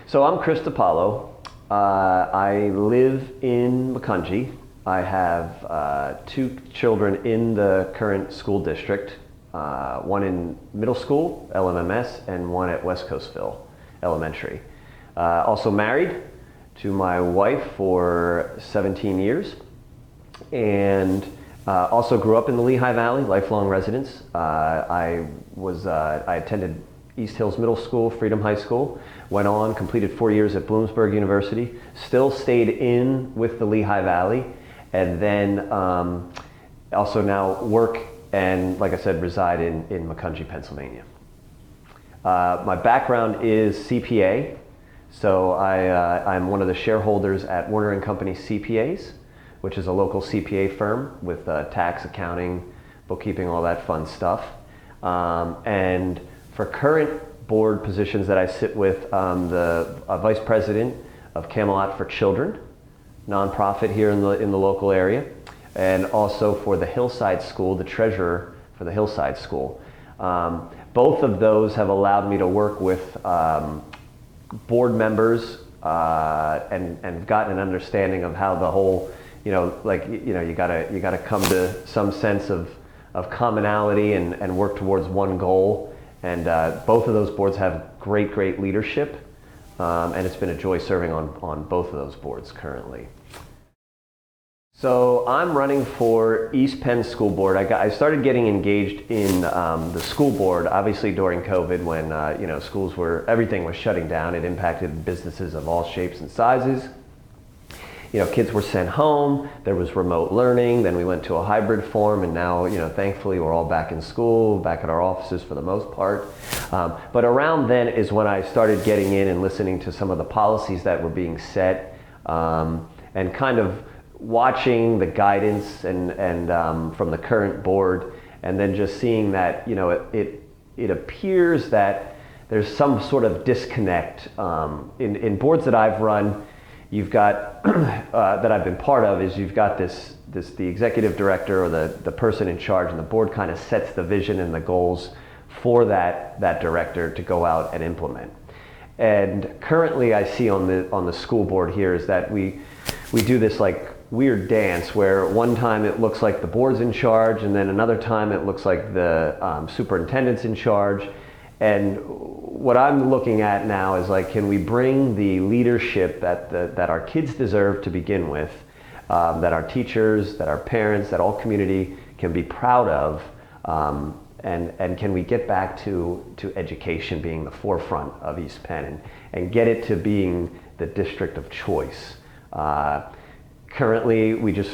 So I'm Kristofer DePaolo. I live in Macungie. I have two children in the current school district, one in middle school, LMMS, and one at West Coastville Elementary. Also married to my wife for 17 years, and also grew up in the Lehigh Valley, lifelong residence. I attended East Hills Middle School, Freedom High School, went on, completed 4 years at Bloomsburg University, still stayed in with the Lehigh Valley, and then also now work and, like I said, reside in Macungie, Pennsylvania. My background is CPA, so I'm one of the shareholders at Warner & Company CPAs, which is a local CPA firm with tax, accounting, bookkeeping, all that fun stuff. And for current board positions that I sit with, the Vice President of Camelot for Children, nonprofit here in the local area, and also for the Hillside School, the treasurer for the Hillside School. Both of those have allowed me to work with board members and gotten an understanding of how the whole, you gotta come to some sense of commonality and work towards one goal. And both of those boards have great leadership, and it's been a joy serving on both of those boards currently. So I'm running for East Penn School Board. I started getting engaged in the school board, obviously during COVID, when everything was shutting down. It impacted businesses of all shapes and sizes. Kids were sent home, there was remote learning, then we went to a hybrid form, and now, thankfully we're all back in school, back at our offices for the most part. But around then is when I started getting in and listening to some of the policies that were being set, and kind of watching the guidance and from the current board, and then just seeing that, it appears that there's some sort of disconnect. In boards that I've run, you've got, that I've been part of, is you've got the executive director or the person in charge, and the board kind of sets the vision and the goals for that director to go out and implement. And currently I see on the school board here is that we do this like weird dance where one time it looks like the board's in charge, and then another time it looks like the superintendent's in charge. And what I'm looking at now is like, can we bring the leadership that our kids deserve to begin with, that our teachers, that our parents, that all community can be proud of, and can we get back to education being the forefront of East Penn and get it to being the district of choice. Currently, we just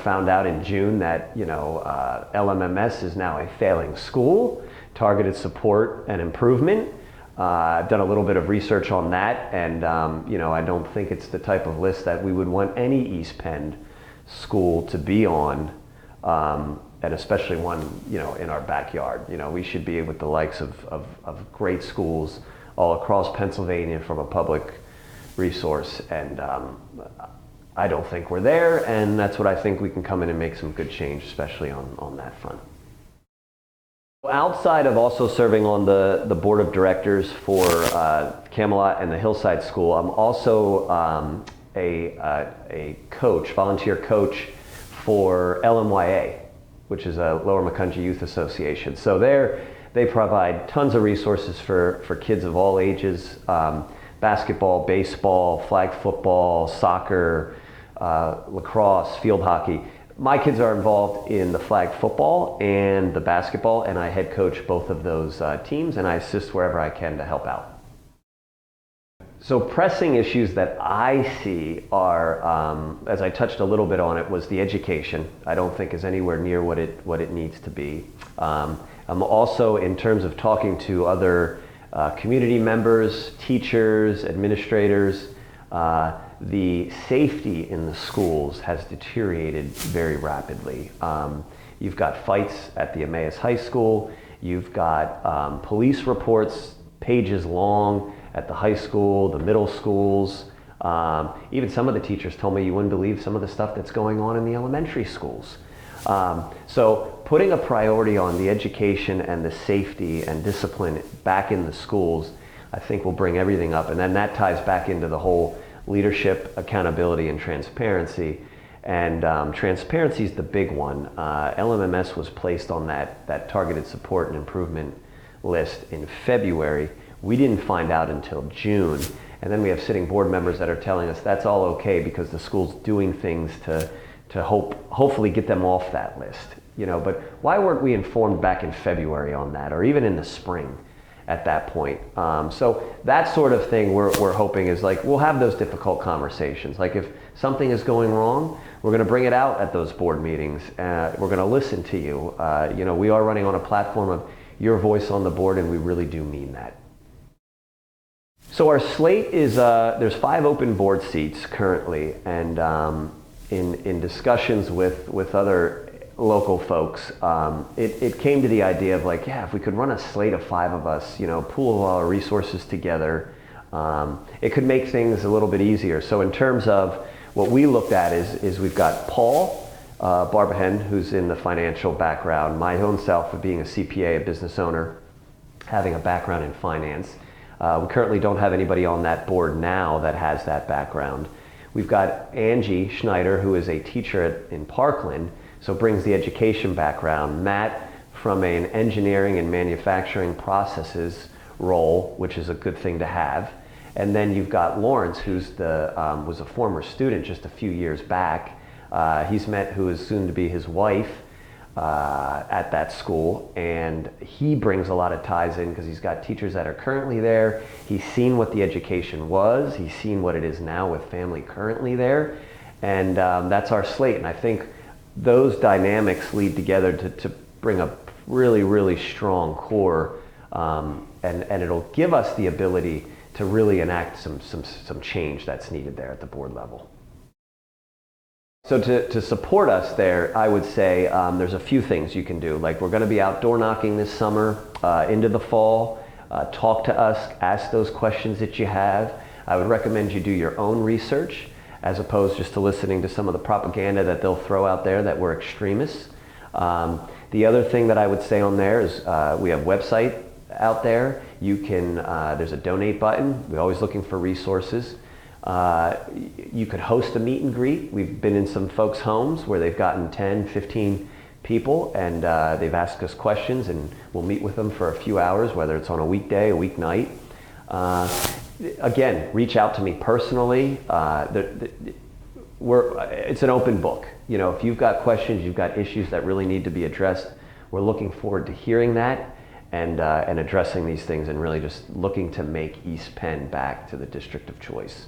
found out in June that LMMS is now a failing school. Targeted support and improvement. I've done a little bit of research on that, and I don't think it's the type of list that we would want any East Penn school to be on, and especially one in our backyard. We should be with the likes of great schools all across Pennsylvania from a public resource, and I don't think we're there, and that's what I think we can come in and make some good change, especially on that front. Outside of also serving on the board of directors for Camelot and the Hillside School, I'm also a coach, volunteer coach for LMYA, which is a Lower Macungie Youth Association. So they provide tons of resources for kids of all ages, basketball, baseball, flag football, soccer, lacrosse, field hockey. My kids are involved in the flag football and the basketball, and I head coach both of those teams, and I assist wherever I can to help out. So pressing issues that I see are, as I touched a little bit on it, was the education. I don't think is anywhere near what it needs to be. I'm also, in terms of talking to other community members, teachers, administrators, the safety in the schools has deteriorated very rapidly. You've got fights at the Emmaus High School. You've got police reports, pages long, at the high school, the middle schools. Even some of the teachers told me you wouldn't believe some of the stuff that's going on in the elementary schools. So putting a priority on the education and the safety and discipline back in the schools I think will bring everything up. And then that ties back into the whole leadership, accountability, and transparency. And transparency is the big one. LMMS was placed on that targeted support and improvement list in February. We didn't find out until June. And then we have sitting board members that are telling us that's all okay because the school's doing things to hopefully get them off that list. But why weren't we informed back in February on that, or even in the spring at that point? So that sort of thing we're hoping is like, we'll have those difficult conversations. Like if something is going wrong, we're going to bring it out at those board meetings. We're going to listen to you. We are running on a platform of your voice on the board, and we really do mean that. So our slate is, there's 5 open board seats currently, and in discussions with other local folks, it came to the idea of like, yeah, if we could run a slate of 5 of us, pool all our resources together, it could make things a little bit easier. So in terms of what we looked at is we've got Paul Barbahen, who's in the financial background, my own self of being a CPA, a business owner, having a background in finance. We currently don't have anybody on that board now that has that background. We've got Angie Schneider, who is a teacher in Parkland, so brings the education background. Matt from an engineering and manufacturing processes role, which is a good thing to have. And then you've got Lawrence, who's was a former student just a few years back. He's met who is soon to be his wife at that school, and he brings a lot of ties in because he's got teachers that are currently there. He's seen what the education was. He's seen what it is now with family currently there, and that's our slate. And I think those dynamics lead together to bring a really, really strong core, and it'll give us the ability to really enact some change that's needed there at the board level. So to support us there, I would say there's a few things you can do. Like, we're going to be outdoor knocking this summer into the fall. Talk to us, ask those questions that you have. I would recommend you do your own research as opposed just to listening to some of the propaganda that they'll throw out there that we're extremists. The other thing that I would say on there is we have a website out there. You can, there's a donate button. We're always looking for resources. You could host a meet and greet. We've been in some folks' homes where they've gotten 10, 15 people, and they've asked us questions, and we'll meet with them for a few hours, whether it's on a weekday, a weeknight. Again, reach out to me personally. It's an open book. If you've got questions, you've got issues that really need to be addressed, we're looking forward to hearing that and addressing these things, and really just looking to make East Penn back to the district of choice.